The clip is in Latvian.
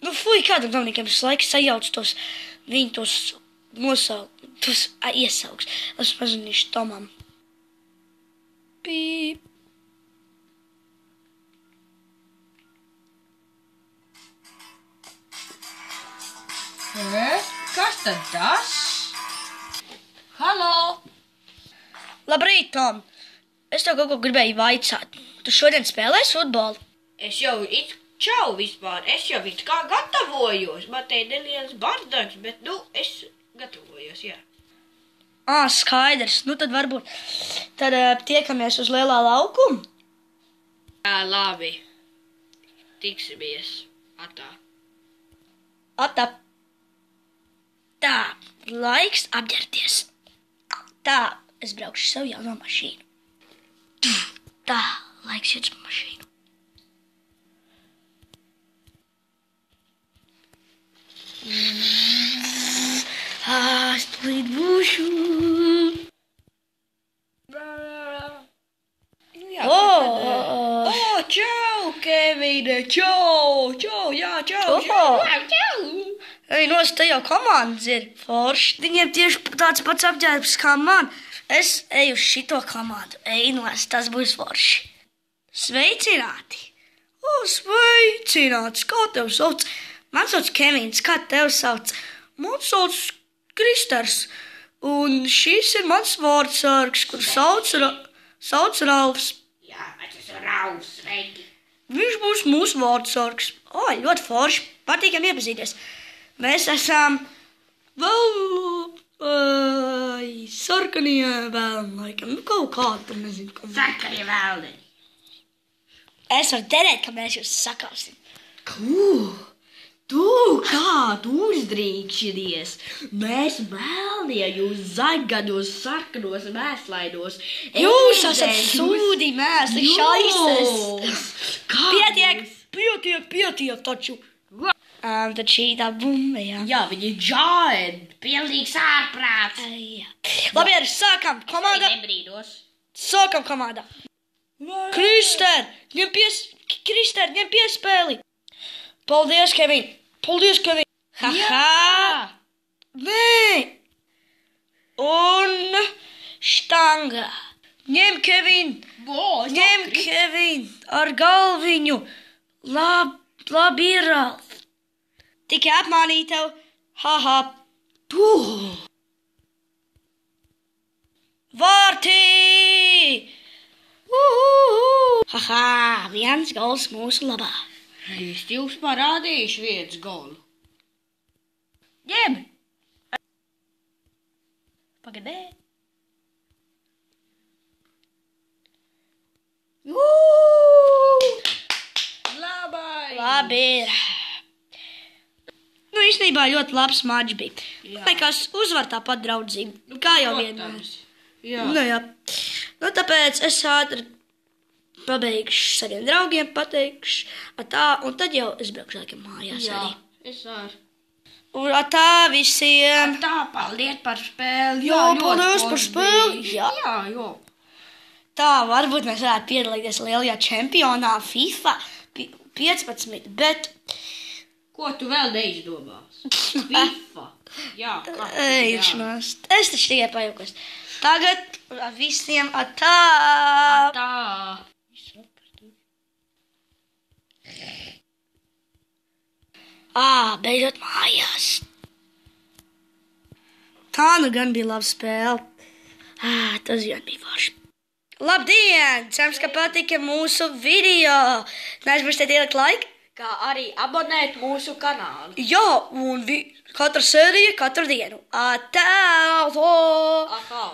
Nu, fuj, kādam Dominikiem visu laiku sajauc tos, viņi tos iesauks. Es pazvanīšu Tomam. Pīp. Kas tad tas? Halo! Labrīt, Tom! Es tev kaut ko gribēju vaicāt. Tu šodien spēlēsi futbolu? Es jau čau vispār, es jau it kā gatavojos. Man te ir neliels bardaņš, bet, es gatavojos, jā. Skaidrs. Nu, tad varbūt tiekamies uz lielā laukuma? Jā, labi. Tiksimies. Atā. Atā. Tā, laiks apģerties. Tā, es braukšu savu jauno mašīnu. Tā, laiks iet uz mašīnu. Es tūlīt būšu. Čau, Kevine, čau, jā, čau. Ej, te jau komandas ir forši. Viņiem tieši tāds pats apģērbs kā man. Es eju uz šito komandu. Ej, tas būs forši. Sveicināti! Sveicināts! Kā tev sauc? Man sauc Kevins. Kā tev sauc? Man sauc Kristers. Un šis ir mans vārdsargs, kur sauc Ralfs. Jā, es esmu Ralfs, sveiki. Viņš būs mūsu vārdsargs. Ļoti forši. Patīkam iepazīties. Mēs esam sarkanie vēlni, laikam. Nu, kaut kādu, nezinu. Sarkanie vēlni. Es varu derēt, ka mēs jūs sakausim. Tu kādu uzdrīkšies? Mēs vēlnie jūs zaļgados, sarkanos, mēslainos. Jūs esat sūdi mēsli, šaises. Pietiek taču. Tad šī tā bumba, jā. Jā, viņi džāēd, pilnīgs ārprāts. Labi, sākam komandā. Sākam komandā. Krister, ņem piespēli. Paldies, Kevin. Jā. Nē. Un štanga. Ņem, Kevin. Kevin ar galviņu. Labi ir, Ralf. Tikai apmānīju tev. Tu. Vārtī. Viens gols mūsu labā. Es jums parādīšu viens golu. Ņem. Pagadē. Labi ir. Nu, īstenībā ļoti labs mačs bija. Liekas, uzvar tāpat draudzība. Kā jau vienmēr. Jā. Nu, tāpēc es ātri pabeigšu saviem draugiem, pateikšu tā, un tad jau es braukšu laikam mājās arī. Jā, es arī. Un tā visiem. Tā, paldies par spēli. Jā, paldies par spēli. Jā. Tā, varbūt mēs varētu piedalīties lielajā čempionā FIFA 15, bet... Ko tu vēl neizdomās? FIFA. Jā, Eišanās. Es taču tikai pajūkos. Tagad visiem atā. Beidzot mājās. Tā nu gan bija laba spēle. Tas gan bija forši. Labdien! Cerams, ka patika mūsu video. Neaizmirstiet ielikt laiku. Kā arī abonēt mūsu kanālu. Jā, un katra sērija katru dienu. Atā! Atā!